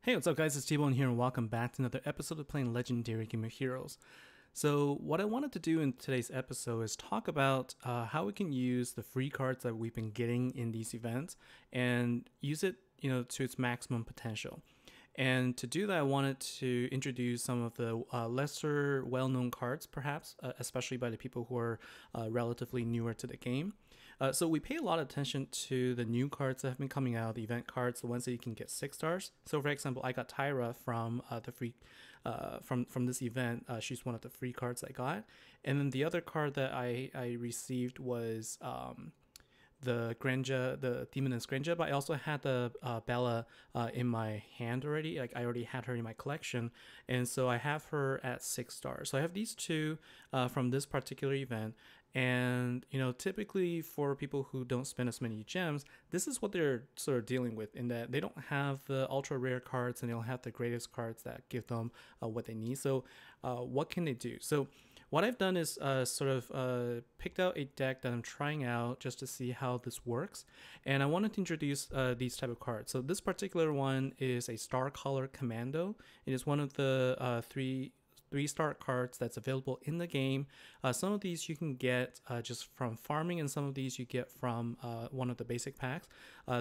Hey, what's up guys, it's T-Bone here and welcome back to another episode of playing Legendary Game of Heroes. So what I wanted to do in today's episode is talk about how we can use the free cards that we've been getting in these events and use it, to its maximum potential. And to do that, I wanted to introduce some of the lesser well-known cards, perhaps, especially by the people who are relatively newer to the game. So we pay a lot of attention to the new cards that have been coming out, the event cards, the ones that you can get 6 stars. So for example, I got Tyra from the free from this event. She's one of the free cards I got. And then the other card that I received was the Granja, the Demoness Granja, but I also had the Bella in my hand already. Like I already had her in my collection, and so I have her at 6 stars. So I have these two from this particular event. And typically for people who don't spend as many gems, this is what they're sort of dealing with, in that they don't have the ultra rare cards and they don't have the greatest cards that give them what they need. So what can they do? So what I've done is picked out a deck that I'm trying out just to see how this works, and I wanted to introduce these type of cards. So this particular one is a Starcaller Commander. It is one of the three-star cards that's available in the game. Some of these you can get just from farming, and some of these you get from one of the basic packs.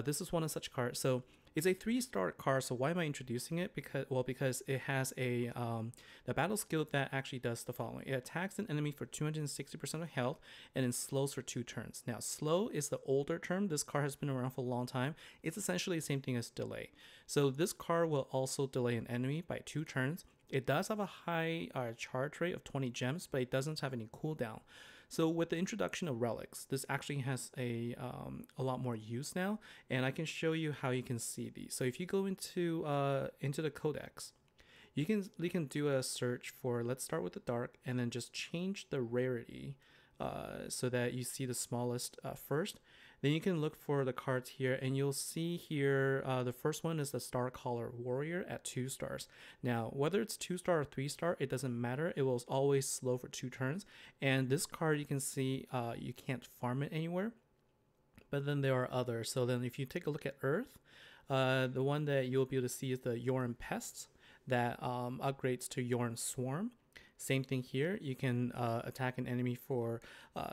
This is one of such cards. So it's a 3-star card. So why am I introducing it? Because it has a the battle skill that actually does the following. It attacks an enemy for 260% of health and then slows for 2 turns. Now slow is the older term. This card has been around for a long time. It's essentially the same thing as delay. So this card will also delay an enemy by 2 turns. It does have a high charge rate of 20 gems, but it doesn't have any cooldown. So with the introduction of relics, this actually has a lot more use now, and I can show you how you can see these. So if you go into the codex, you can do a search for, let's start with the dark, and then just change the rarity so that you see the smallest first. Then you can look for the cards here, and you'll see here the first one is the Starcaller Warrior at 2 stars. Now, whether it's 2-star or 3-star, it doesn't matter. It will always slow for 2 turns. And this card, you can see you can't farm it anywhere, but then there are others. So then if you take a look at Earth, the one that you'll be able to see is the Yorn Pests that upgrades to Yorn Swarm. Same thing here. You can attack an enemy for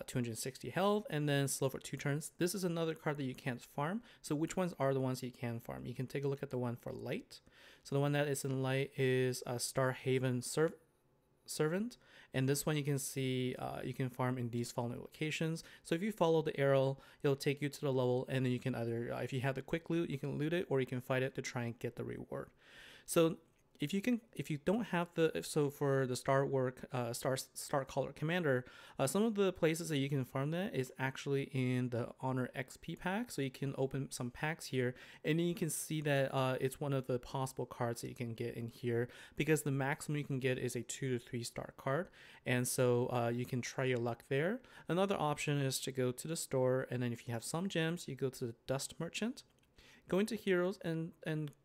260 health and then slow for 2 turns. This is another card that you can't farm. So which ones are the ones you can farm? You can take a look at the one for light. So the one that is in light is Starhaven Servant. And this one you can see you can farm in these following locations. So if you follow the arrow, it'll take you to the level, and then you can either, if you have the quick loot, you can loot it, or you can fight it to try and get the reward. So if you don't have for the Starcaller Commander, some of the places that you can farm that is actually in the Honor XP pack. So you can open some packs here, and then you can see that it's one of the possible cards that you can get in here, because the maximum you can get is a 2 to 3-star card, and so you can try your luck there. Another option is to go to the store, and then if you have some gems, you go to the Dust Merchant, go into Heroes, and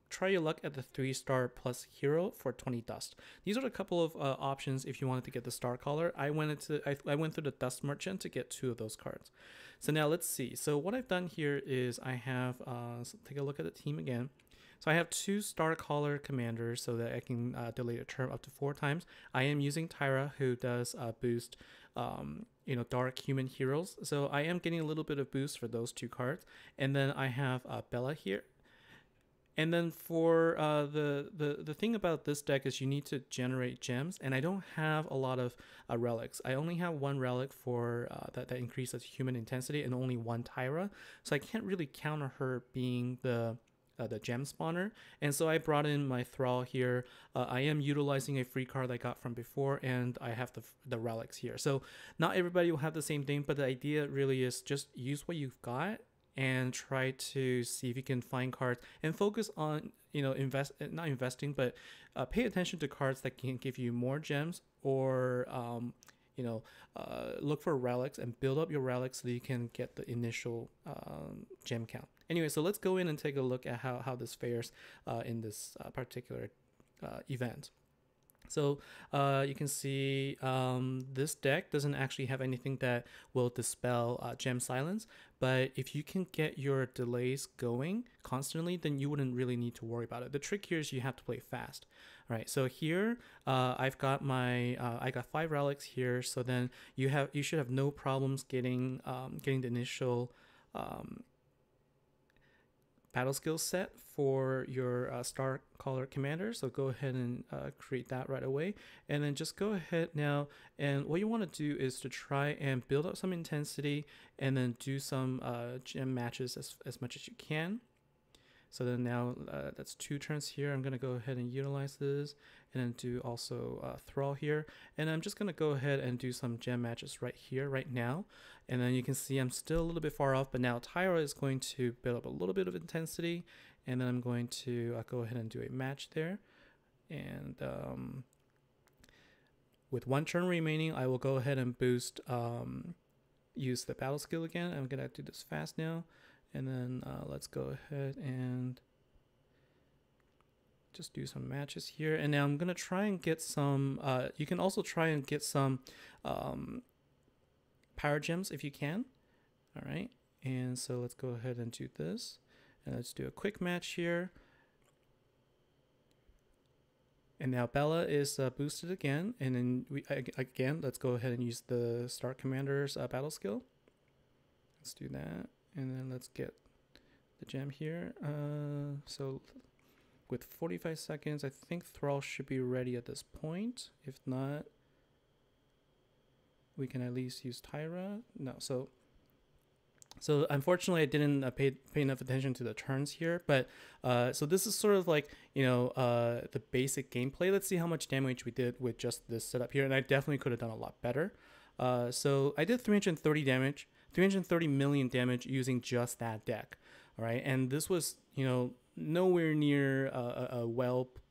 try your luck at the 3-star plus hero for 20 dust. These are a couple of options if you wanted to get the Starcaller. I went through the Dust Merchant to get 2 of those cards. So now let's see. So what I've done here is I have so take a look at the team again. So I have 2 Starcaller Commanders so that I can delay the turn up to 4 times. I am using Tyra, who does boost dark human heroes. So I am getting a little bit of boost for those 2 cards. And then I have Bella here. And then for the thing about this deck is you need to generate gems, and I don't have a lot of relics. I only have 1 relic for that increases human intensity, and only 1 Tyra, so I can't really counter her being the gem spawner. And so I brought in my Thrall here. I am utilizing a free card I got from before, and I have the relics here. So not everybody will have the same thing, but the idea really is just use what you've got and try to see if you can find cards and focus on not investing, but pay attention to cards that can give you more gems, or look for relics and build up your relics so that you can get the initial gem count. Anyway, so let's go in and take a look at how this fares in this particular event. So you can see this deck doesn't actually have anything that will dispel Gem Silence, but if you can get your delays going constantly, then you wouldn't really need to worry about it. The trick here is you have to play fast. All right, so here I've got my I got 5 relics here, so then you should have no problems getting getting the initial battle skill set for your Starcaller Commander. So go ahead and create that right away. And then just go ahead now. And what you want to do is to try and build up some intensity and then do some gem matches as much as you can. So then now that's 2 turns here. I'm going to go ahead and utilize this and then do also Thrall here. And I'm just going to go ahead and do some gem matches right here, right now. And then you can see I'm still a little bit far off, but now Tyra is going to build up a little bit of intensity. And then I'm going to go ahead and do a match there. And with 1 turn remaining, I will go ahead and boost, use the battle skill again. I'm going to do this fast now. And then let's go ahead and just do some matches here. And now I'm going to try and get some, you can also try and get some power gems if you can. All right. And so let's go ahead and do this. And let's do a quick match here. And now Bella is boosted again. And then again, let's go ahead and use the Star Commander's battle skill. Let's do that. And then let's get the gem here. So with 45 seconds, I think Thrall should be ready at this point. If not, we can at least use Tyra. No, so unfortunately I didn't pay enough attention to the turns here, but so this is sort of like, you know, the basic gameplay. Let's see how much damage we did with just this setup here, and I definitely could have done a lot better. So I did 330 damage. 330 million damage using just that deck. All right, and this was, you know, nowhere near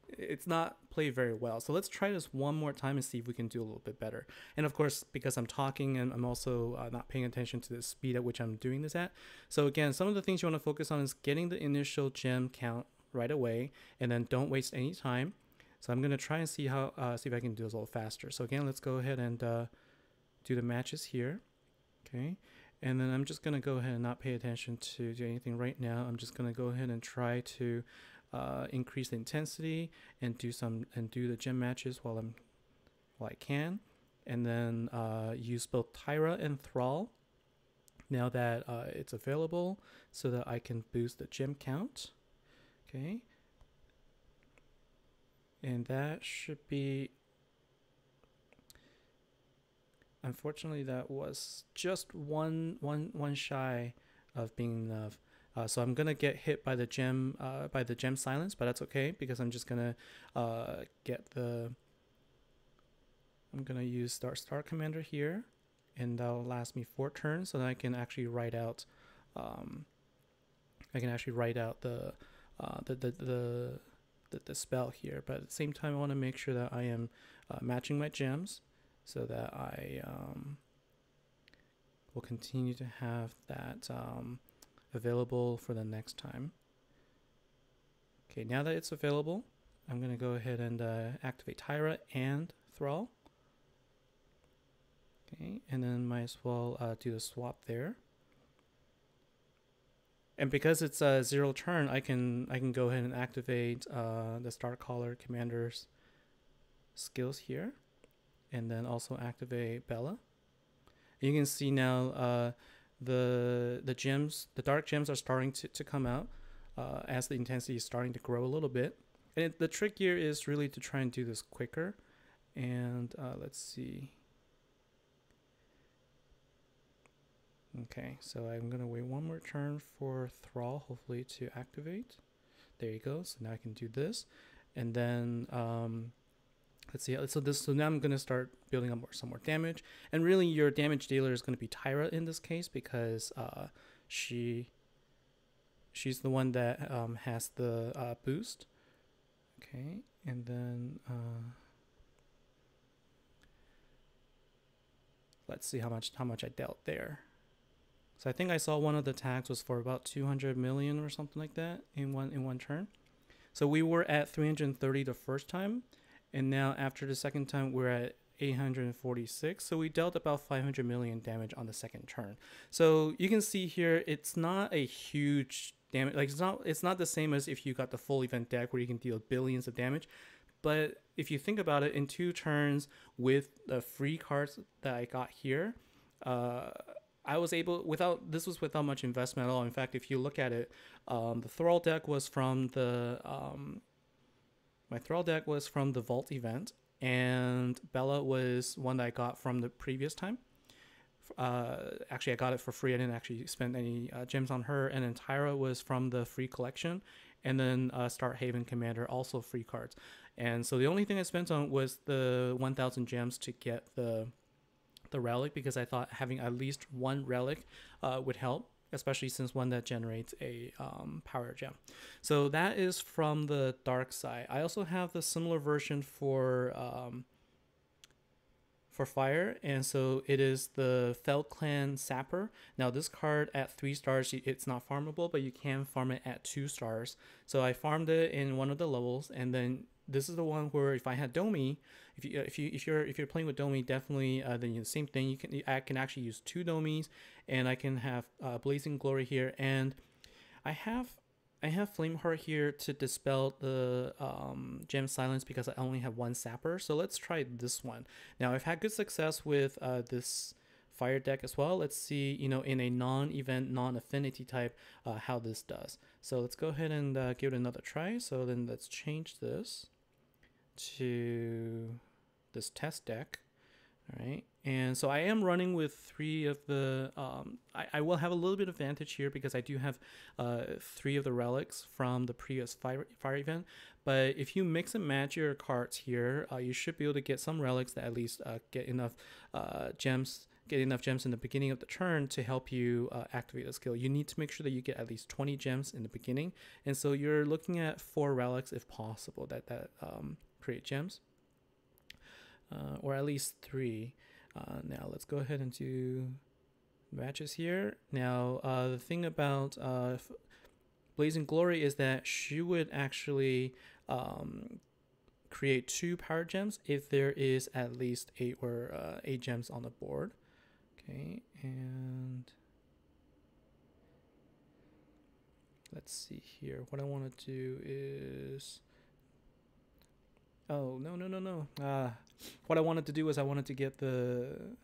it's not played very well. So let's try this one more time and see if we can do a little bit better. And of course, because I'm talking and I'm also not paying attention to the speed at which I'm doing this at. So again, some of the things you want to focus on is getting the initial gem count right away, and then don't waste any time. So I'm going to try and see how see if I can do this a little faster. So again, let's go ahead and do the matches here. Okay. And then I'm just going to go ahead and not pay attention to anything right now. I'm just going to go ahead and try to increase the intensity and do the gem matches while I can. And then use both Tyra and Thrall now that it's available so that I can boost the gem count. Okay. And that should be... Unfortunately, that was just one shy of being enough. So I'm gonna get hit by the gem silence, but that's okay because I'm just gonna get the. I'm gonna use Star Commander here, and that'll last me 4 turns, so that I can actually write out. I can actually write out the spell here, but at the same time, I want to make sure that I am matching my gems, so that I will continue to have that available for the next time. Okay, now that it's available, I'm going to go ahead and activate Tyra and Thrall. Okay, and then might as well do the swap there. And because it's a 0 turn, I can go ahead and activate the Starcaller Commander's skills here. And then also activate Bella. You can see now the dark gems are starting to come out as the intensity is starting to grow a little bit. And the trick here is really to try and do this quicker. And let's see. Okay, so I'm going to wait 1 more turn for Thrall, hopefully, to activate. There you go. So now I can do this. And then... let's see. So now I'm going to start building up some more damage. And really your damage dealer is going to be Tyra in this case because she's the one that has the boost. Okay, and then let's see how much I dealt there. So I think I saw one of the tags was for about 200 million or something like that in one turn. So we were at 330 the first time. And now after the second time, we're at 846. So we dealt about 500 million damage on the second turn. So you can see here, it's not a huge damage. Like it's not the same as if you got the full event deck where you can deal billions of damage. But if you think about it, in 2 turns with the free cards that I got here, I was able, this was without much investment at all. In fact, if you look at it, the Thrall deck was from the, my Thrall deck was from the Vault event, and Bella was one that I got from the previous time. Actually, I got it for free. I didn't actually spend any gems on her. And then Tyra was from the free collection, and then Starcaller Commander, also free cards. And so the only thing I spent on was the 1,000 gems to get the relic, because I thought having at least one relic would help, especially since one that generates a power gem. So that is from the dark side. I also have the similar version for fire, and so it is the Feld Clan Sapper. Now this card at 3 stars, it's not farmable, but you can farm it at 2 stars. So I farmed it in one of the levels, and then this is the one where if I had Domi, if you're playing with Domi, definitely then the same thing. I can actually use 2 Domis, and I can have Blazing Glory here, and I have Flameheart here to dispel the Gem Silence because I only have 1 Sapper. So let's try this one. Now I've had good success with this fire deck as well. Let's see, in a non-event, non-affinity type, how this does. So let's go ahead and give it another try. So then let's change this to this test deck. All right, and so I am running with 3 of the, I will have a little bit of advantage here because I do have 3 of the relics from the previous fire event. But if you mix and match your cards here, you should be able to get some relics that at least get enough gems in the beginning of the turn to help you activate the skill. You need to make sure that you get at least 20 gems in the beginning, and so you're looking at 4 relics if possible that create gems. Or at least 3. Now let's go ahead and do matches here. Now the thing about Blazing Glory is that she would actually create 2 power gems if there is at least 8 gems on the board. Okay, and let's see here. What I want to do is, oh, no. What I wanted to do is I wanted to get the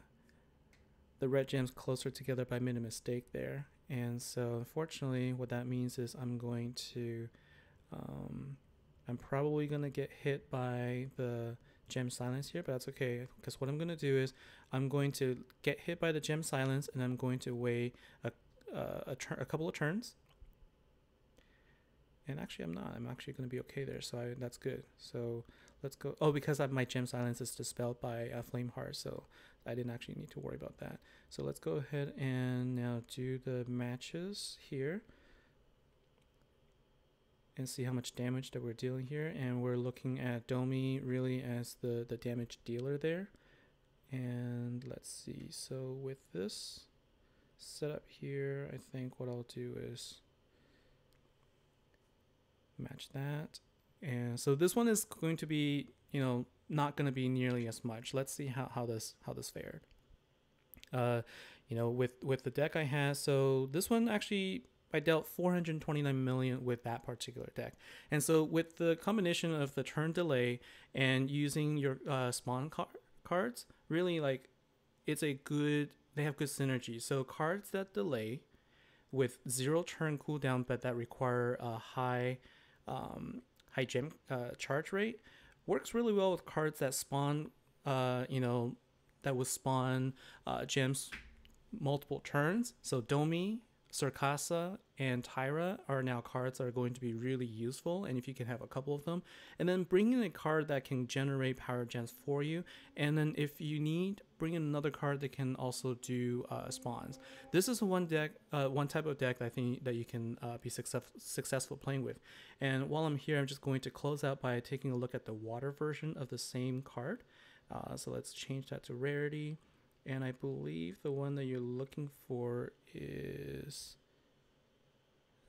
red gems closer together, but I made a mistake there. And so unfortunately what that means is I'm probably going to get hit by the Gem Silence here, but that's okay, because what I'm going to do is I'm going to get hit by the Gem Silence, and I'm going to wait a couple of turns. And actually I'm not. I'm actually going to be okay there, so that's good. So let's go. Oh, because my Gem Silence is dispelled by Flameheart, so I didn't actually need to worry about that. So let's go ahead and now do the matches here and see how much damage that we're dealing here. And we're looking at Domi really as the damage dealer there. And let's see. So with this setup here, I think what I'll do is match that. And so this one is going to be, not going to be nearly as much. Let's see how this fared. With the deck I had, so this one actually I dealt 429 million with that particular deck. And so with the combination of the turn delay and using your spawn cards, really they have good synergy. So cards that delay with 0 turn cooldown but that require a high gem charge rate works really well with cards that spawn that would spawn gems multiple turns. So Domi, Circassa, and Tyra are now cards that are going to be really useful, and if you can have a couple of them, and then bring in a card that can generate power gems for you, and then if you need, bring in another card that can also do spawns. This is one type of deck that I think that you can be successful playing with. And while I'm here, I'm just going to close out by taking a look at the water version of the same card. So let's change that to rarity, and I believe the one that you're looking for is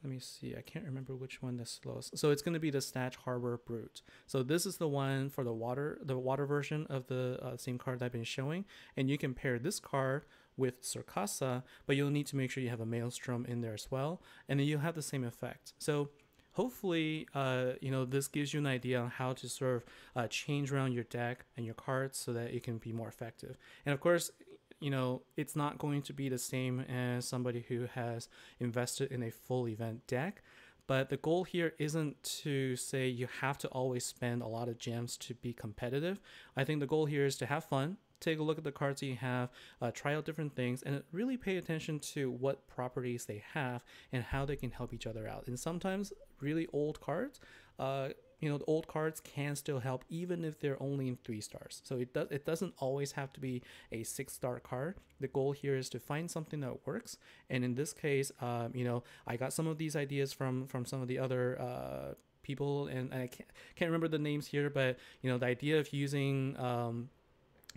let me see. I can't remember which one the slowest. So it's going to be the Snatch Harbor Brute. So this is the one for the water version of the same card that I've been showing. And you can pair this card with Circassa, but you'll need to make sure you have a Maelstrom in there as well. And then you'll have the same effect. So hopefully, this gives you an idea on how to sort of change around your deck and your cards so that it can be more effective. And of course, it's not going to be the same as somebody who has invested in a full event deck. But the goal here isn't to say you have to always spend a lot of gems to be competitive. I think the goal here is to have fun, take a look at the cards that you have, try out different things, and really pay attention to what properties they have and how they can help each other out. And sometimes really old cards, the old cards can still help even if they're only in 3 stars. So it doesn't always have to be a 6-star card. The goal here is to find something that works. And in this case, I got some of these ideas from some of the other people, and I can't remember the names here, but the idea of using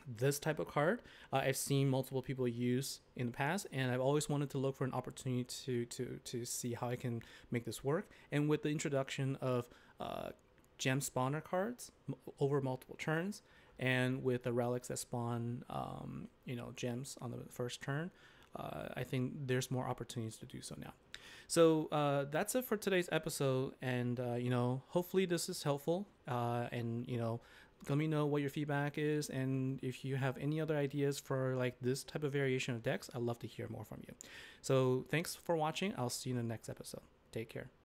this type of card I've seen multiple people use in the past, and I've always wanted to look for an opportunity to see how I can make this work. And with the introduction of gem spawner cards over multiple turns, and with the relics that spawn gems on the first turn, I think there's more opportunities to do so now. So that's it for today's episode, and hopefully this is helpful, and let me know what your feedback is, and if you have any other ideas for like this type of variation of decks, I'd love to hear more from you. So thanks for watching. I'll see you in the next episode. Take care.